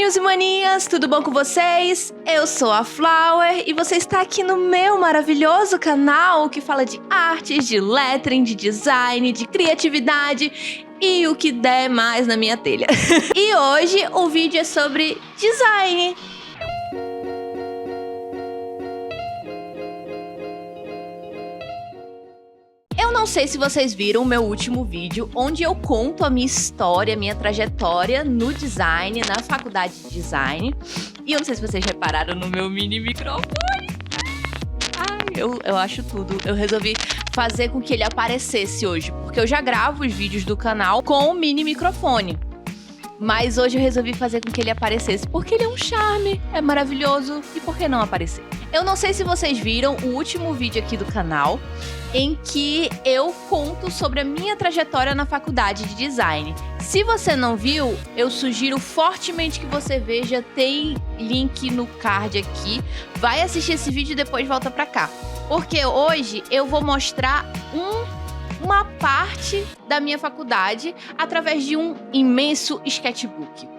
maninhos e maninhas, tudo bom com vocês? Eu sou a Flower e você está aqui no meu maravilhoso canal que fala de artes, de lettering, de design, de criatividade e o que der mais na minha telha. E hoje o vídeo é sobre design. Eu não sei se vocês viram o meu último vídeo, onde eu conto a minha história, a minha trajetória no design, na faculdade de design. E eu não sei se vocês repararam no meu mini microfone. Ai, eu acho tudo. Eu resolvi fazer com que ele aparecesse hoje, porque eu já gravo os vídeos do canal com o mini microfone. Mas hoje eu resolvi fazer com que ele aparecesse, porque ele é um charme, é maravilhoso, e por que não aparecer? Eu não sei se vocês viram o último vídeo aqui do canal, em que eu conto sobre a minha trajetória na faculdade de design. Se você não viu, eu sugiro fortemente que você veja, tem link no card aqui. Vai assistir esse vídeo e depois volta pra cá. Porque hoje eu vou mostrar uma parte da minha faculdade através de um imenso sketchbook.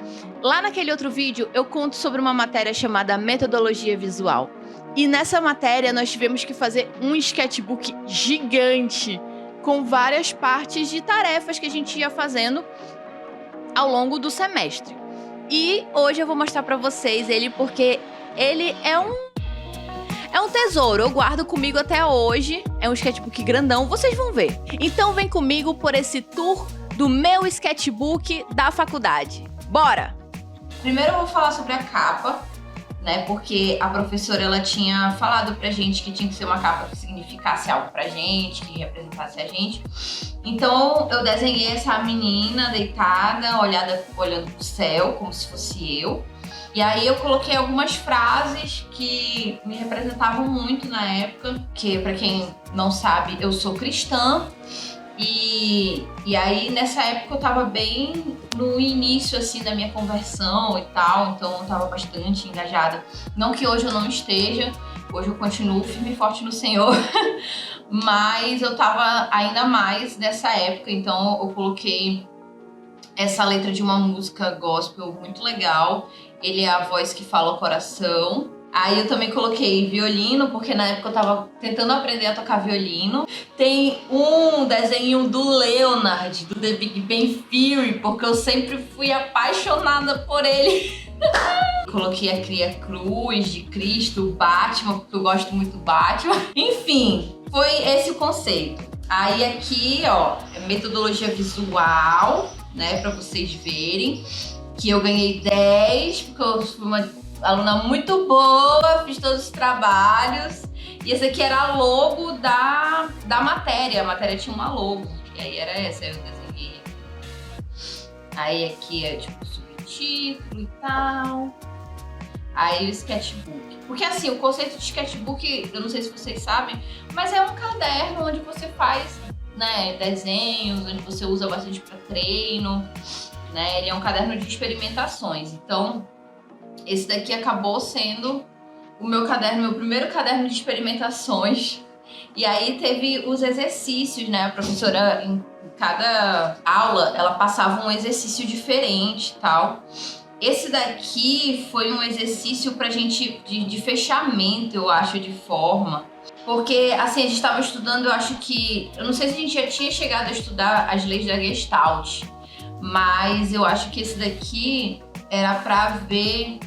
Lá naquele outro vídeo eu conto sobre uma matéria chamada metodologia visual. E nessa matéria nós tivemos que fazer um sketchbook gigante com várias partes de tarefas que a gente ia fazendo ao longo do semestre. E hoje eu vou mostrar pra vocês ele porque ele é um tesouro, eu guardo comigo até hoje. É um sketchbook grandão, vocês vão ver. Então vem comigo por esse tour do meu sketchbook da faculdade. Bora! Primeiro eu vou falar sobre a capa, né? Porque a professora ela tinha falado pra gente que tinha que ser uma capa que significasse algo pra gente, que representasse a gente. Então eu desenhei essa menina deitada, olhando pro céu, como se fosse eu. E aí eu coloquei algumas frases que me representavam muito na época, que pra quem não sabe, eu sou cristã. E aí nessa época eu tava bem no início assim da minha conversão e tal, então eu tava bastante engajada. Não que hoje eu não esteja, hoje eu continuo firme e forte no Senhor, mas eu tava ainda mais nessa época, então eu coloquei essa letra de uma música gospel muito legal. Ele é a voz que fala o coração. Aí eu também coloquei violino, porque na época eu tava tentando aprender a tocar violino. Tem um desenho do Leonard, do The Big Bang Theory, porque eu sempre fui apaixonada por ele. Coloquei a Cria Cruz de Cristo, o Batman, porque eu gosto muito do Batman. Enfim, foi esse o conceito. Aí aqui, ó, é metodologia visual, né, pra vocês verem. Que eu ganhei 10, porque eu fui uma aluna muito boa, fiz todos os trabalhos. E esse aqui era a logo da matéria. A matéria tinha uma logo. E aí era essa, aí eu desenhei. Aí aqui é tipo subtítulo e tal. Aí o sketchbook. Porque assim, o conceito de sketchbook, eu não sei se vocês sabem, mas é um caderno onde você faz, né, desenhos, onde você usa bastante para treino. Né? Ele é um caderno de experimentações. Então, esse daqui acabou sendo o meu caderno, meu primeiro caderno de experimentações. E aí teve os exercícios, né? A professora, em cada aula, ela passava um exercício diferente e tal. Esse daqui foi um exercício pra gente de fechamento, eu acho, de forma. Porque, assim, a gente estava estudando, eu acho que... Eu não sei se a gente já tinha chegado a estudar as leis da Gestalt. Mas eu acho que esse daqui era pra ver...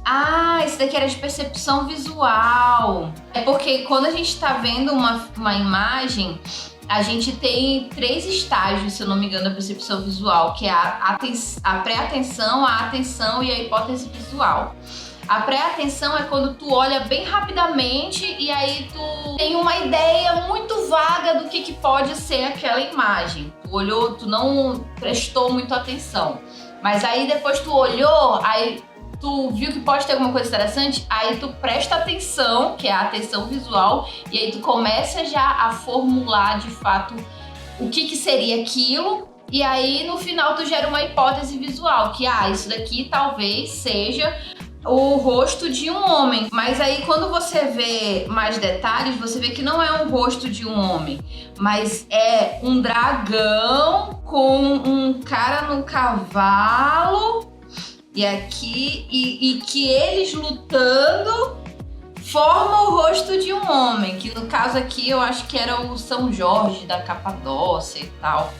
Ah, esse daqui era de percepção visual. É porque quando a gente tá vendo uma imagem, a gente tem 3 estágios, se eu não me engano, da percepção visual, que é a pré-atenção, a atenção e a hipótese visual. A pré-atenção é quando tu olha bem rapidamente e aí tu tem uma ideia muito vaga do que pode ser aquela imagem. Tu olhou, tu não prestou muito atenção. Mas aí depois tu olhou, aí tu viu que pode ter alguma coisa interessante, aí tu presta atenção, que é a atenção visual, e aí tu começa já a formular de fato o que seria aquilo. E aí no final tu gera uma hipótese visual, que isso daqui talvez seja o rosto de um homem. Mas aí quando você vê mais detalhes, você vê que não é um rosto de um homem, mas é um dragão com um cara no cavalo E aqui, e que eles lutando formam o rosto de um homem, que no caso aqui eu acho que era o São Jorge da Capadócia e tal,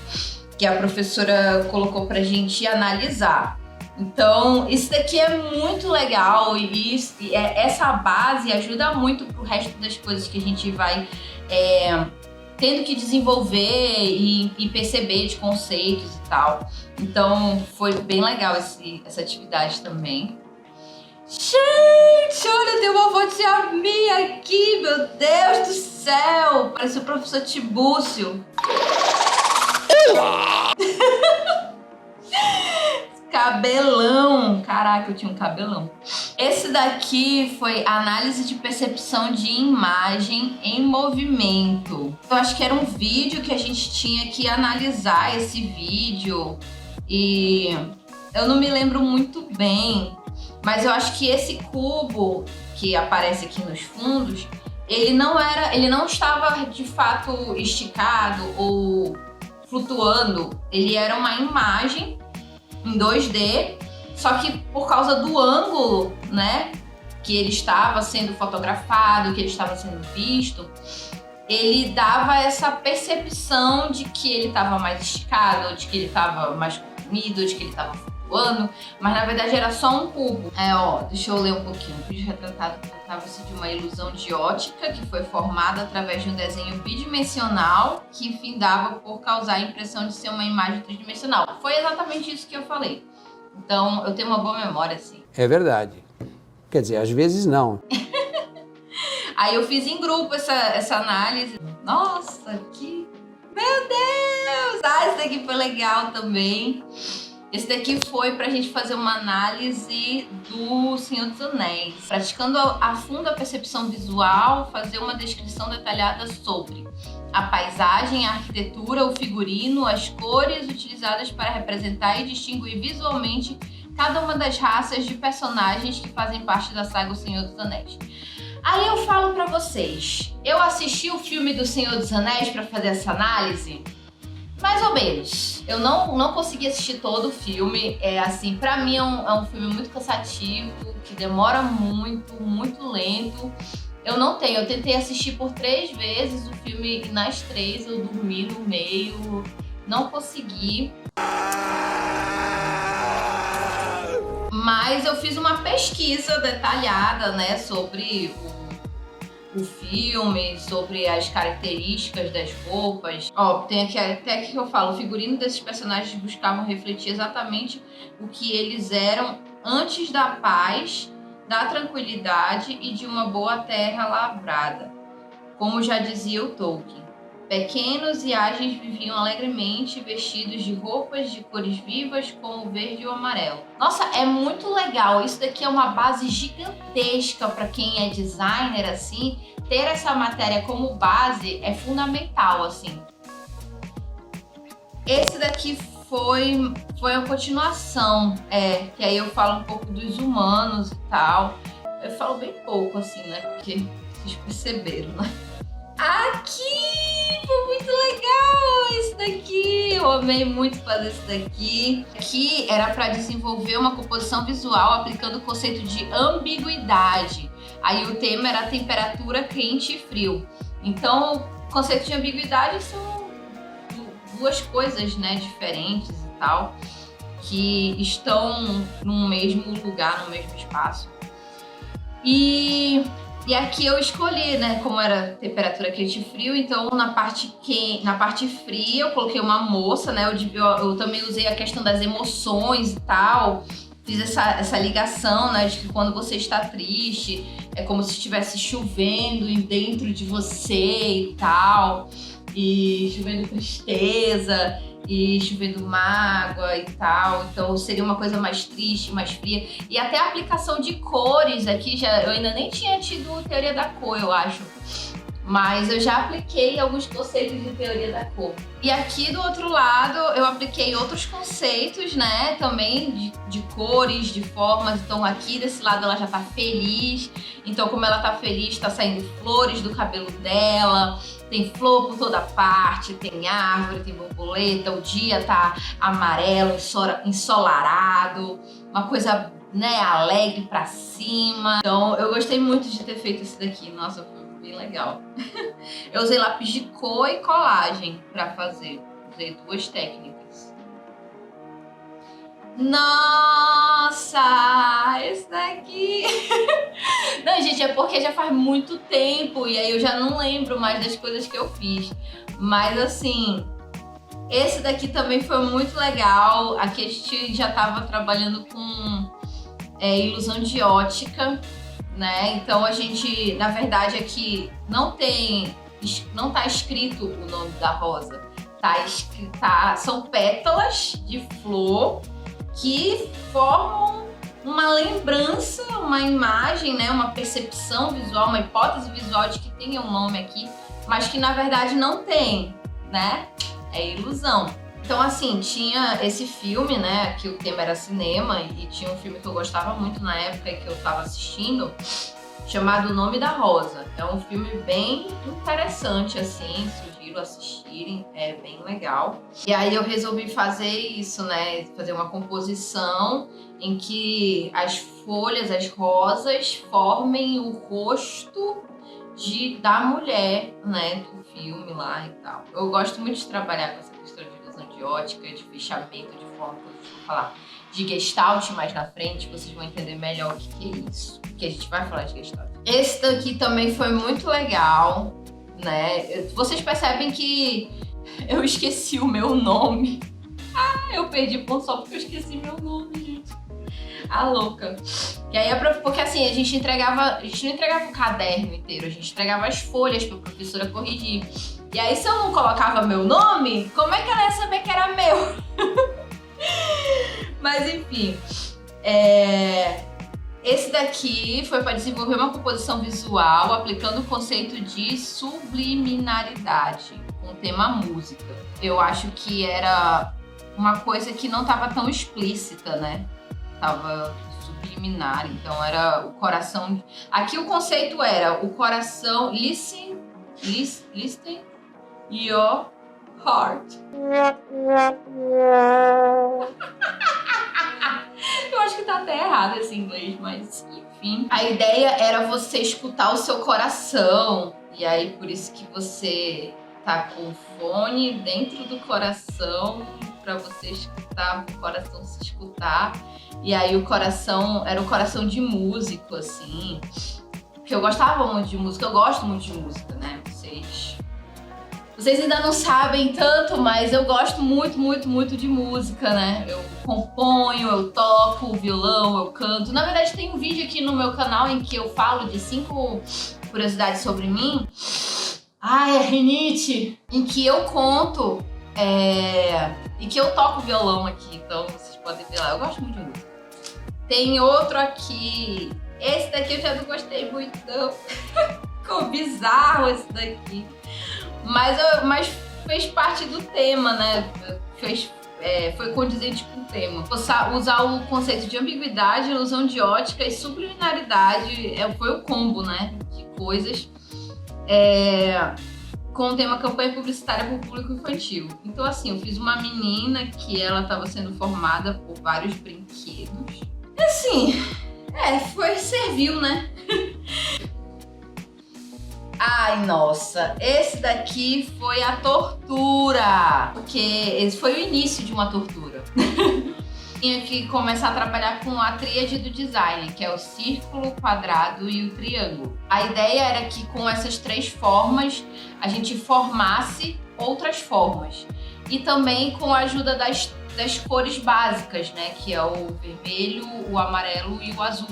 que a professora colocou pra gente analisar. Então, isso daqui é muito legal e essa base ajuda muito pro resto das coisas que a gente vai tendo que desenvolver e perceber de conceitos e tal. Então, foi bem legal essa atividade também. Gente, olha, tem uma foto de Ami aqui, meu Deus do céu! Parece o professor Tibúcio. Cabelão! Caraca, eu tinha um cabelão. Esse daqui foi análise de percepção de imagem em movimento. Eu acho que era um vídeo que a gente tinha que analisar esse vídeo e eu não me lembro muito bem, mas eu acho que esse cubo que aparece aqui nos fundos, ele não estava de fato esticado ou flutuando, ele era uma imagem em 2D, só que por causa do ângulo, né, que ele estava sendo fotografado, que ele estava sendo visto, ele dava essa percepção de que ele estava mais esticado, de que ele estava mais comprimido, de que ele estava flutuando, mas na verdade era só um cubo. Deixa eu ler um pouquinho. O vídeo retratado tratava-se de uma ilusão de ótica que foi formada através de um desenho bidimensional que findava por causar a impressão de ser uma imagem tridimensional. Foi exatamente isso que eu falei. Então, eu tenho uma boa memória, assim. É verdade. Quer dizer, às vezes não. Aí eu fiz em grupo essa análise. Nossa, que... Meu Deus! Esse daqui foi legal também. Esse daqui foi pra gente fazer uma análise do Senhor dos Anéis. Praticando a fundo a percepção visual, fazer uma descrição detalhada sobre a paisagem, a arquitetura, o figurino, as cores utilizadas para representar e distinguir visualmente cada uma das raças de personagens que fazem parte da saga O Senhor dos Anéis. Aí eu falo pra vocês, eu assisti o filme do Senhor dos Anéis pra fazer essa análise? Mais ou menos. Eu não consegui assistir todo o filme. Pra mim é um filme muito cansativo, que demora muito lento. Eu tentei assistir por 3 vezes o filme e nas 3 eu dormi no meio, não consegui. Mas eu fiz uma pesquisa detalhada, né, sobre o filme, sobre as características das roupas. Tem aqui até que eu falo, o figurino desses personagens buscavam refletir exatamente o que eles eram antes da paz, da tranquilidade e de uma boa terra lavrada. Como já dizia o Tolkien, pequenos e ágeis viviam alegremente vestidos de roupas de cores vivas como o verde e o amarelo. Nossa, é muito legal. Isso daqui é uma base gigantesca para quem é designer, assim. Ter essa matéria como base é fundamental, assim. Esse daqui foi a continuação, que aí eu falo um pouco dos humanos e tal. Eu falo bem pouco, assim, né? Porque vocês perceberam, né? Aqui! Foi muito legal isso daqui! Eu amei muito fazer isso daqui. Aqui era para desenvolver uma composição visual aplicando o conceito de ambiguidade. Aí o tema era temperatura, quente e frio. Então, o conceito de ambiguidade são 2 coisas, né, diferentes e tal, que estão no mesmo lugar, no mesmo espaço. E aqui eu escolhi, né, como era temperatura, quente e frio, então na parte fria eu coloquei uma moça, né, eu também usei a questão das emoções e tal, fiz essa ligação, né, de que quando você está triste, é como se estivesse chovendo dentro de você e tal, e chovendo tristeza, e chovendo mágoa e tal, então seria uma coisa mais triste, mais fria. E até a aplicação de cores aqui, eu ainda nem tinha tido teoria da cor, eu acho. Mas eu já apliquei alguns conceitos de teoria da cor. E aqui do outro lado eu apliquei outros conceitos, né, também de cores, de formas. Então aqui desse lado ela já tá feliz, Então, como ela tá feliz, tá saindo flores do cabelo dela, tem flor por toda parte, tem árvore, tem borboleta, o dia tá amarelo, ensolarado, uma coisa, né, alegre pra cima. Então, eu gostei muito de ter feito esse daqui. Nossa, foi bem legal. Eu usei lápis de cor e colagem pra fazer. Usei 2 técnicas. Nossa, esse daqui... Não, gente, é porque já faz muito tempo e aí eu já não lembro mais das coisas que eu fiz. Mas assim, esse daqui também foi muito legal. Aqui a gente já tava trabalhando com ilusão de ótica, né? Então a gente, na verdade, aqui não tá escrito o nome da rosa. São pétalas de flor que formam uma lembrança, uma imagem, né, uma percepção visual, uma hipótese visual de que tem um nome aqui, mas que na verdade não tem, né? É ilusão. Então, assim, tinha esse filme, né, que o tema era cinema, e tinha um filme que eu gostava muito na época que eu tava assistindo, chamado O Nome da Rosa. É um filme bem interessante, assim, sugiro assistirem, é bem legal. E aí eu resolvi fazer isso, né, fazer uma composição em que as folhas, as rosas, formem o rosto da mulher, né, do filme lá e tal. Eu gosto muito de trabalhar com essa questão de ilusão de ótica, de fechamento, de forma que eu vou falar de Gestalt mais na frente, vocês vão entender melhor o que é isso, que a gente vai falar de Gestalt. Esse daqui também foi muito legal, né? Vocês percebem que eu esqueci o meu nome. Eu perdi ponto só porque eu esqueci meu nome, gente. A louca. E aí, porque assim, a gente não entregava o caderno inteiro, a gente entregava as folhas pra professora corrigir. E aí, se eu não colocava meu nome, como é que ela ia saber que era meu? Mas enfim, esse daqui foi para desenvolver uma composição visual aplicando o conceito de subliminaridade com o tema música. Eu acho que era uma coisa que não estava tão explícita, né? Tava subliminar, então era o coração. Aqui o conceito era o coração. Listen your heart. Eu acho que tá até errado esse inglês, mas enfim. A ideia era você escutar o seu coração. E aí, por isso que você tá com o fone dentro do coração, pra você escutar, o coração se escutar. E aí o coração era o coração de músico, assim. Porque eu gostava muito de música, eu gosto muito de música, né? Vocês ainda não sabem tanto, mas eu gosto muito, muito, muito de música, né? Eu componho, eu toco violão, eu canto. Na verdade, tem um vídeo aqui no meu canal em que eu falo de 5 curiosidades sobre mim. Ai, é rinite! Em que eu conto e que eu toco violão aqui, então vocês podem ver lá. Eu gosto muito de música. Tem outro aqui. Esse daqui eu já não gostei muito, não. Ficou bizarro esse daqui. Mas fez parte do tema, né? Foi condizente com o tema. Usar o conceito de ambiguidade, ilusão de ótica e subliminaridade foi o combo, né? De coisas. Com o tema campanha publicitária para o público infantil. Então, assim, eu fiz uma menina que ela estava sendo formada por vários brinquedos. Assim, serviu, né? Ai, nossa, esse daqui foi a tortura, porque esse foi o início de uma tortura. Tinha que começar a trabalhar com a tríade do design, que é o círculo, o quadrado e o triângulo. A ideia era que com essas 3 formas a gente formasse outras formas. E também com a ajuda das cores básicas, né, que é o vermelho, o amarelo e o azul.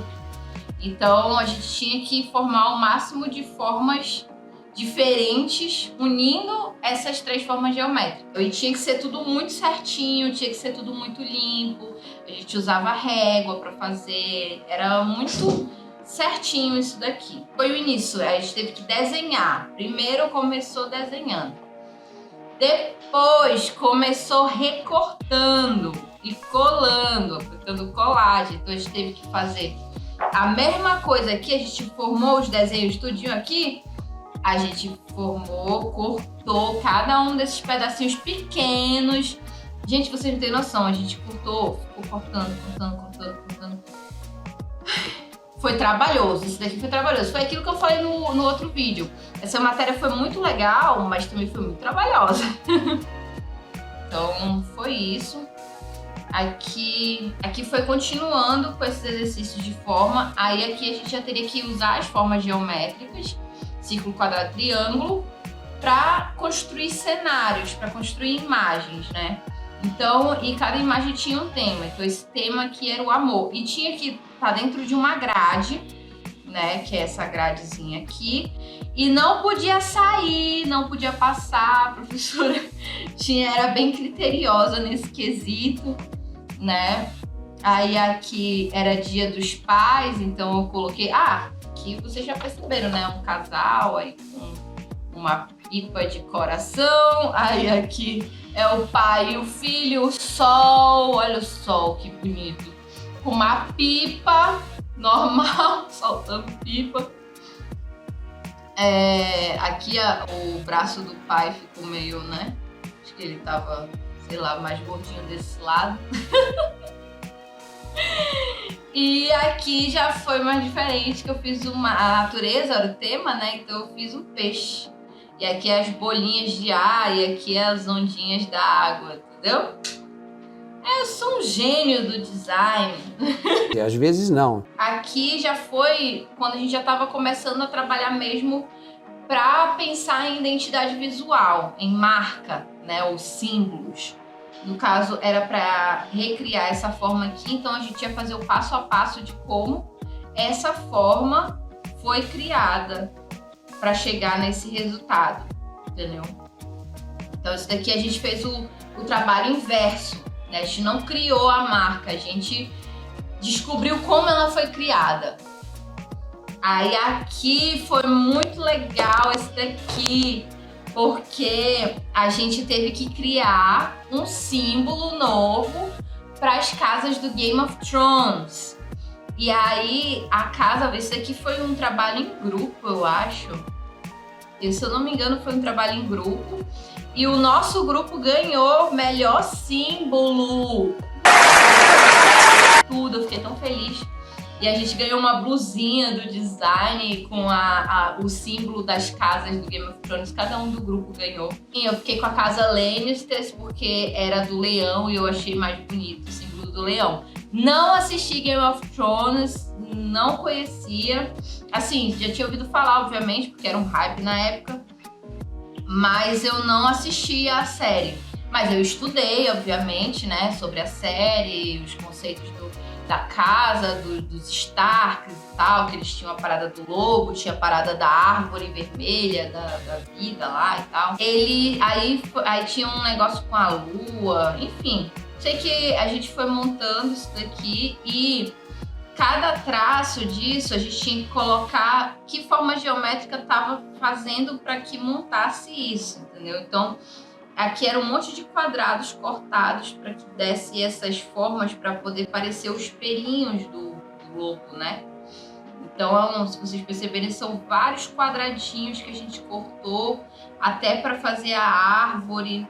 Então a gente tinha que formar o máximo de formas diferentes, unindo essas 3 formas geométricas. E tinha que ser tudo muito certinho, tinha que ser tudo muito limpo. A gente usava régua para fazer, era muito certinho isso daqui. Foi o início, a gente teve que desenhar. Primeiro começou desenhando, depois começou recortando e colando, aplicando colagem. Então a gente teve que fazer a mesma coisa aqui, a gente formou os desenhos tudinho aqui, a gente formou, cortou cada um desses pedacinhos pequenos. Gente, vocês não têm noção, a gente cortou, ficou cortando. Foi trabalhoso, isso daqui foi trabalhoso. Foi aquilo que eu falei no outro vídeo. Essa matéria foi muito legal, mas também foi muito trabalhosa. Então, foi isso. Aqui foi continuando com esses exercícios de forma. Aí aqui a gente já teria que usar as formas geométricas, círculo, quadrado, triângulo, para construir cenários, para construir imagens, né? Então, e cada imagem tinha um tema. Então, esse tema aqui era o amor. E tinha que estar dentro de uma grade, né? Que é essa gradezinha aqui. E não podia sair, não podia passar. A professora era bem criteriosa nesse quesito, né? Aí aqui era Dia dos Pais, então eu coloquei... aqui vocês já perceberam, né? Um casal aí com uma pipa de coração. Aí aqui é o pai e o filho, o sol. Olha o sol, que bonito. Com uma pipa normal, soltando pipa. Aqui o braço do pai ficou meio, né? Acho que ele tava, sei lá, mais gordinho desse lado. E aqui já foi mais diferente, que eu fiz a natureza, era o tema, né? Então eu fiz um peixe. E aqui as bolinhas de ar e aqui as ondinhas da água, entendeu? Eu sou um gênio do design. E às vezes não. Aqui já foi quando a gente já estava começando a trabalhar mesmo para pensar em identidade visual, em marca, né? Os símbolos. No caso, era para recriar essa forma aqui, então a gente ia fazer o passo a passo de como essa forma foi criada para chegar nesse resultado, entendeu? Então, isso daqui a gente fez o trabalho inverso, né? A gente não criou a marca, a gente descobriu como ela foi criada. Aí aqui foi muito legal esse daqui, porque a gente teve que criar um símbolo novo para as casas do Game of Thrones. E aí a casa, esse aqui foi um trabalho em grupo, eu acho. E, se eu não me engano, foi um trabalho em grupo. E o nosso grupo ganhou melhor símbolo. Tudo, eu fiquei tão feliz. E a gente ganhou uma blusinha do design com o símbolo das casas do Game of Thrones. Cada um do grupo ganhou. E eu fiquei com a casa Lannister porque era do leão e eu achei mais bonito o símbolo do leão. Não assisti Game of Thrones, não conhecia. Assim, já tinha ouvido falar, obviamente, porque era um hype na época. Mas eu não assisti a série. Mas eu estudei, obviamente, né, sobre a série, os conceitos da casa, dos Starks e tal, que eles tinham a parada do lobo, tinha a parada da árvore vermelha, da vida lá e tal. Aí tinha um negócio com a lua, enfim. Sei que a gente foi montando isso daqui e cada traço disso a gente tinha que colocar que forma geométrica estava fazendo para que montasse isso, entendeu? Então, aqui era um monte de quadrados cortados para que desse essas formas para poder parecer os pelinhos do lobo, né? Então, se vocês perceberem, são vários quadradinhos que a gente cortou até para fazer a árvore,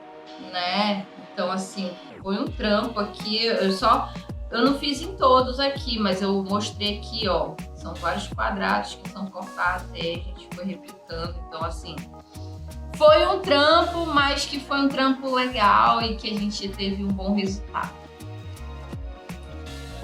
né? Então, assim, foi um trampo aqui. Eu não fiz em todos aqui, mas eu mostrei aqui, ó. São vários quadrados que são cortados e aí a gente foi replicando. Então, assim, foi um trampo, mas que foi um trampo legal e que a gente teve um bom resultado.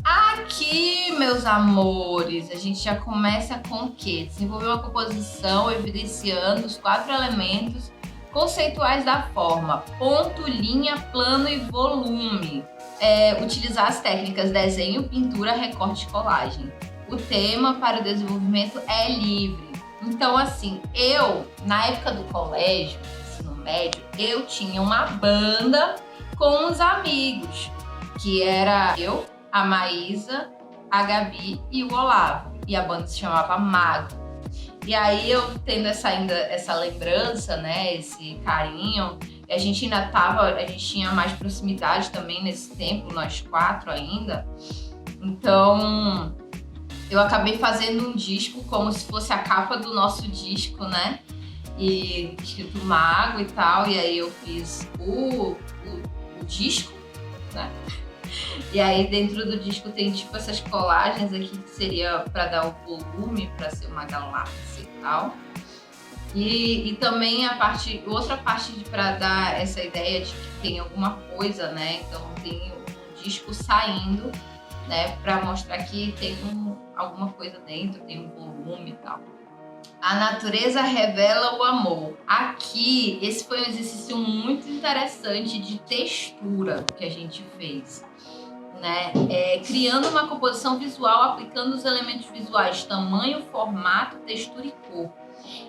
Aqui, meus amores, a gente já começa com o quê? Desenvolver uma composição evidenciando os 4 elementos conceituais da forma: ponto, linha, plano e volume. Utilizar as técnicas desenho, pintura, recorte e colagem. O tema para o desenvolvimento é livre. Então, assim, na época do colégio, ensino médio, eu tinha uma banda com uns amigos, que era eu, a Maísa, a Gabi e o Olavo. E a banda se chamava Mago. E aí eu tendo essa lembrança, né, esse carinho, a gente tinha mais proximidade também nesse tempo, nós 4 ainda. Então, eu acabei fazendo um disco como se fosse a capa do nosso disco, né? E escrito Mago e tal, e aí eu fiz o disco, né? E aí dentro do disco tem tipo essas colagens aqui que seria para dar o volume, para ser uma galáxia e tal. E também outra parte para dar essa ideia de que tem alguma coisa, né? Então tem um disco saindo, né? Para mostrar que tem alguma coisa dentro, tem um volume e tal. A natureza revela o amor. Aqui, esse foi um exercício muito interessante de textura que a gente fez, né? Criando uma composição visual, aplicando os elementos visuais, tamanho, formato, textura e cor.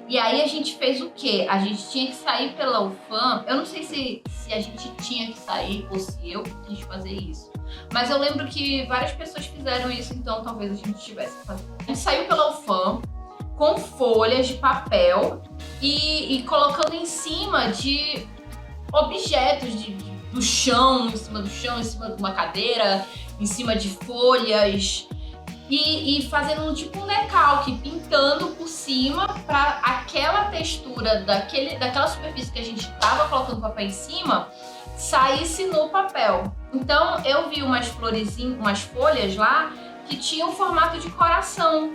E aí a gente fez o quê? A gente tinha que sair pela UFAM. Eu não sei se a gente tinha que sair ou se eu quis fazer isso. Mas eu lembro que várias pessoas fizeram isso, então talvez a gente tivesse que fazer. A gente saiu pela UFAM com folhas de papel e colocando em cima de objetos do chão, em cima de uma cadeira, em cima de folhas e fazendo tipo um decalque, pintando por cima para aquela textura daquela superfície que a gente estava colocando o papel em cima saísse no papel. Então eu vi umas folhas lá que tinham formato de coração.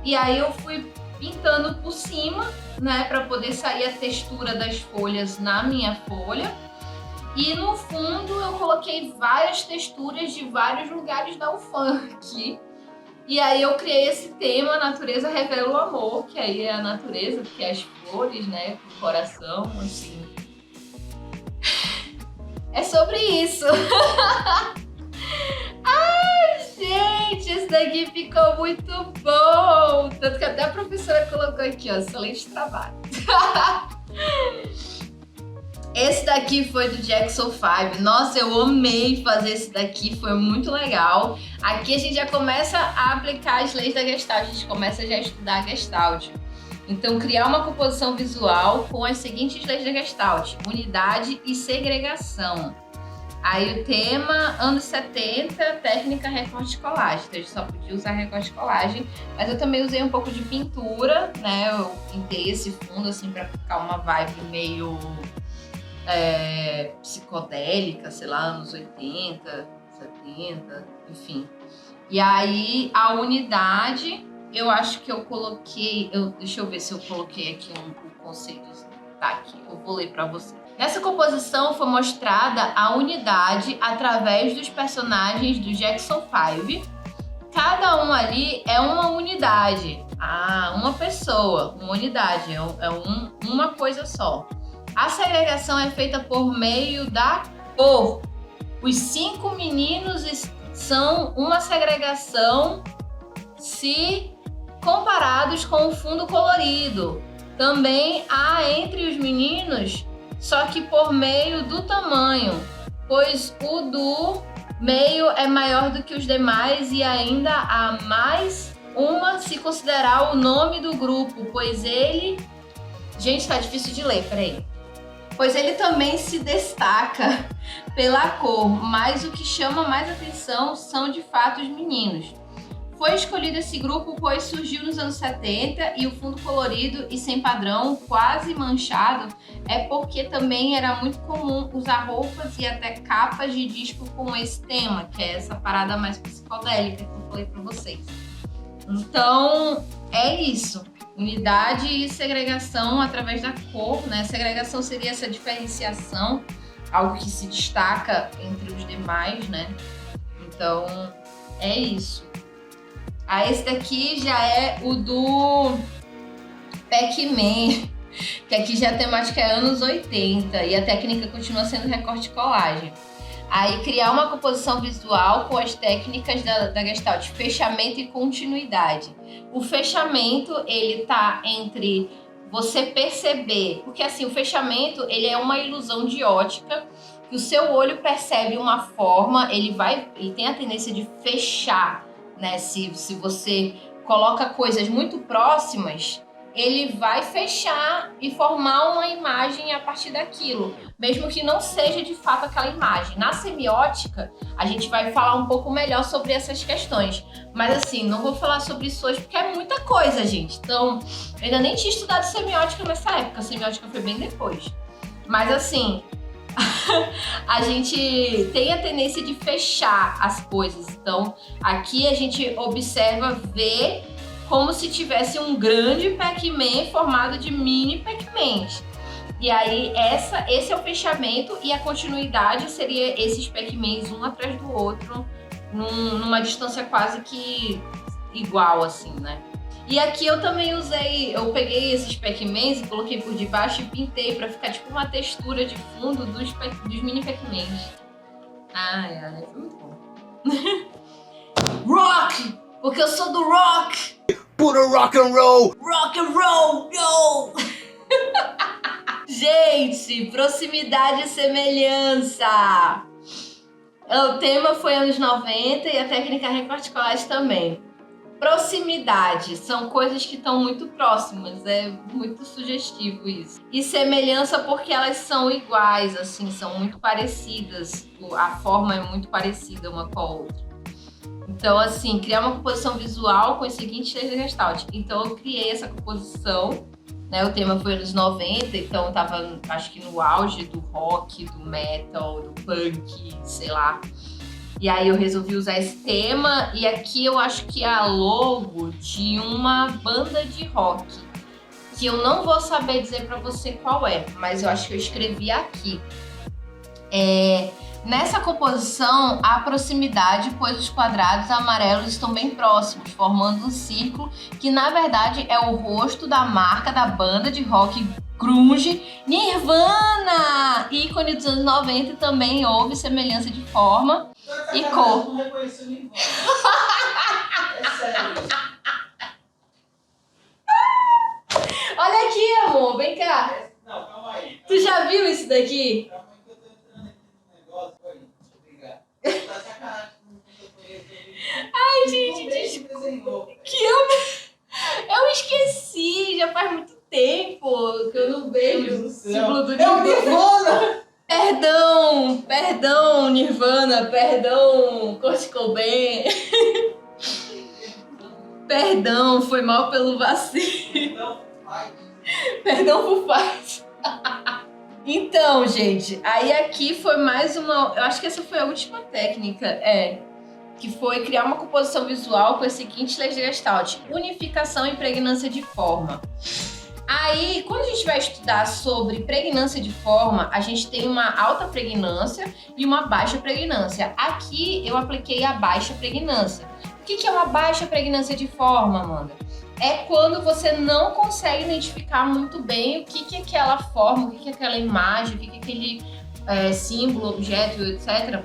E aí eu fui pintando por cima, né, para poder sair a textura das folhas na minha folha. E no fundo eu coloquei várias texturas de vários lugares da UFAM aqui. E aí eu criei esse tema, a natureza revela o amor, que aí é a natureza, porque é as flores, né, o coração, assim. É sobre isso. Ai, gente, esse daqui ficou muito bom. Tanto que até a professora colocou aqui, ó, excelente trabalho. Esse daqui foi do Jackson 5. Nossa, eu amei fazer esse daqui, foi muito legal. Aqui a gente já começa a aplicar as leis da Gestalt, a gente começa já a estudar a Gestalt. Então, criar uma composição visual com as seguintes leis da Gestalt: unidade e segregação. Aí o tema, anos 70, técnica recorte e colagem. Então a gente só podia usar recorte e colagem, mas eu também usei um pouco de pintura, né? Eu pintei esse fundo assim pra ficar uma vibe meio psicodélica, sei lá, anos 80, 70, enfim. E aí a unidade, eu acho que eu coloquei, deixa eu ver se eu coloquei aqui um conceito. Tá aqui, eu vou ler pra você. Nessa composição foi mostrada a unidade através dos personagens do Jackson 5. Cada um ali é uma unidade. Uma pessoa, uma unidade, uma coisa só. A segregação é feita por meio da cor. Os 5 meninos são uma segregação se comparados com o fundo colorido. Também há entre os meninos, só que por meio do tamanho, pois o do meio é maior do que os demais e ainda há mais uma se considerar o nome do grupo, pois ele... Gente, tá difícil de ler, peraí. Pois ele também se destaca pela cor, mas o que chama mais atenção são de fato os meninos. Foi escolhido esse grupo pois surgiu nos anos 70 e o fundo colorido e sem padrão, quase manchado, é porque também era muito comum usar roupas e até capas de disco com esse tema, que é essa parada mais psicodélica que eu falei pra vocês. Então, é isso. Unidade e segregação através da cor, né? Segregação seria essa diferenciação, algo que se destaca entre os demais, né? Então, é isso. Esse daqui já é o do Pac-Man, que aqui já a temática é anos 80 e a técnica continua sendo recorte e colagem. Aí criar uma composição visual com as técnicas da Gestalt, fechamento e continuidade. O fechamento, ele tá entre você perceber, porque assim, o fechamento, ele é uma ilusão de ótica, que o seu olho percebe uma forma, ele tem a tendência de fechar, né? Se você coloca coisas muito próximas, ele vai fechar e formar uma imagem a partir daquilo, mesmo que não seja de fato aquela imagem. Na semiótica, a gente vai falar um pouco melhor sobre essas questões, mas assim, não vou falar sobre isso hoje porque é muita coisa, gente. Então, eu ainda nem tinha estudado semiótica nessa época, a semiótica foi bem depois. Mas assim, a gente tem a tendência de fechar as coisas. Então, aqui a gente observa, vê como se tivesse um grande Pac-Man formado de mini Pac-Mans. E aí, esse é o fechamento, e a continuidade seria esses Pac-Mans um atrás do outro, numa distância quase que igual, assim, né? E aqui eu também eu peguei esses Pac-Mans e coloquei por debaixo e pintei pra ficar tipo uma textura de fundo dos mini Pac-Mans. Ai, foi muito bom. Rock! Porque eu sou do rock! Puro rock and roll! Rock and roll, yo! Gente, proximidade e semelhança. O tema foi anos 90 e a técnica recorte colagem também. Proximidade são coisas que estão muito próximas, é muito sugestivo isso. E semelhança porque elas são iguais, assim, são muito parecidas. A forma é muito parecida uma com a outra. Então, assim, criar uma composição visual com os seguintes três Gestalt. Então, eu criei essa composição, né? O tema foi anos 90, então eu tava, acho que no auge do rock, do metal, do punk, sei lá. E aí eu resolvi usar esse tema, e aqui eu acho que é a logo de uma banda de rock, que eu não vou saber dizer pra você qual é, mas eu acho que eu escrevi aqui. Nessa composição, há proximidade, pois os quadrados amarelos estão bem próximos, formando um círculo que, na verdade, é o rosto da marca da banda de rock grunge Nirvana! Ícone dos anos 90, e também houve semelhança de forma e cor. Não reconheceu Nirvana. É sério. Olha aqui, amor, vem cá. Não, calma aí. Tu já viu isso daqui? Calma aí que eu tô entrando aqui no negócio. Oi, deixa eu ligar. Tá sacanagem com o que eu conheço. Ai, gente, que eu esqueci, já faz muito tempo que eu não vejo o símbolo do É o Nirvana! Perdão, Nirvana, perdão, Kurt Cobain. Perdão, foi mal pelo vacilo. Perdão por faz. Então, gente, aí aqui foi mais uma... Eu acho que essa foi a última técnica, que foi criar uma composição visual com as seguintes leis de Gestalt: unificação e pregnância de forma. Aí, quando a gente vai estudar sobre pregnância de forma, a gente tem uma alta pregnância e uma baixa pregnância. Aqui, eu apliquei a baixa pregnância. O que é uma baixa pregnância de forma, Amanda? É quando você não consegue identificar muito bem o que é aquela forma, o que é aquela imagem, o que é aquele símbolo, objeto, etc.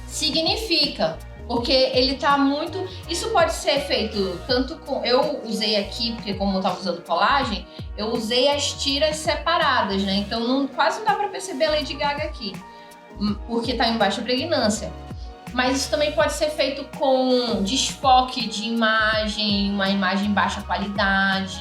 significa. Porque ele tá muito... Isso pode ser feito tanto com... Eu usei aqui, porque como eu tava usando colagem, eu usei as tiras separadas, né? Então quase não dá pra perceber a Lady Gaga aqui, porque tá em baixa pregnância. Mas isso também pode ser feito com desfoque de imagem, uma imagem em baixa qualidade,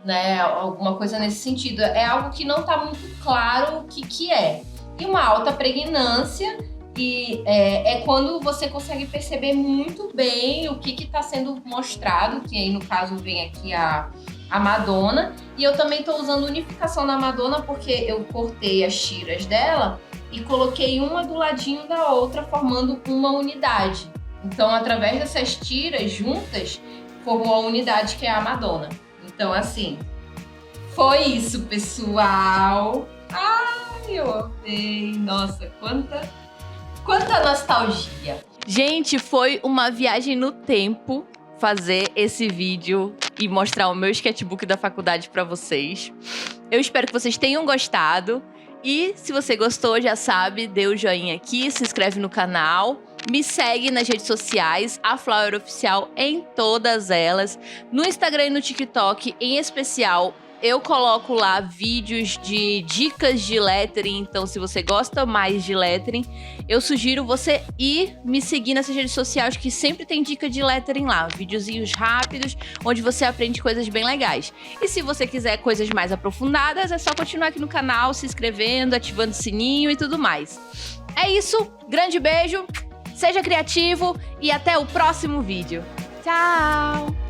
né? Alguma coisa nesse sentido. É algo que não tá muito claro o que é. E uma alta pregnância... E é quando você consegue perceber muito bem o que está sendo mostrado, que aí no caso vem aqui a Madonna. E eu também estou usando unificação na Madonna porque eu cortei as tiras dela e coloquei uma do ladinho da outra, formando uma unidade. Então, através dessas tiras juntas, formou a unidade que é a Madonna. Então, assim, foi isso, pessoal. Ai, eu amei. Nossa, quanta nostalgia. Gente, foi uma viagem no tempo fazer esse vídeo e mostrar o meu sketchbook da faculdade pra vocês. Eu espero que vocês tenham gostado. E se você gostou, já sabe, dê o joinha aqui, se inscreve no canal. Me segue nas redes sociais, a Flower Oficial em todas elas. No Instagram e no TikTok, em especial, Eu coloco lá vídeos de dicas de lettering, então se você gosta mais de lettering, eu sugiro você ir me seguir nessas redes sociais que sempre tem dica de lettering lá, videozinhos rápidos, onde você aprende coisas bem legais. E se você quiser coisas mais aprofundadas, é só continuar aqui no canal, se inscrevendo, ativando o sininho e tudo mais. É isso, grande beijo, seja criativo e até o próximo vídeo. Tchau!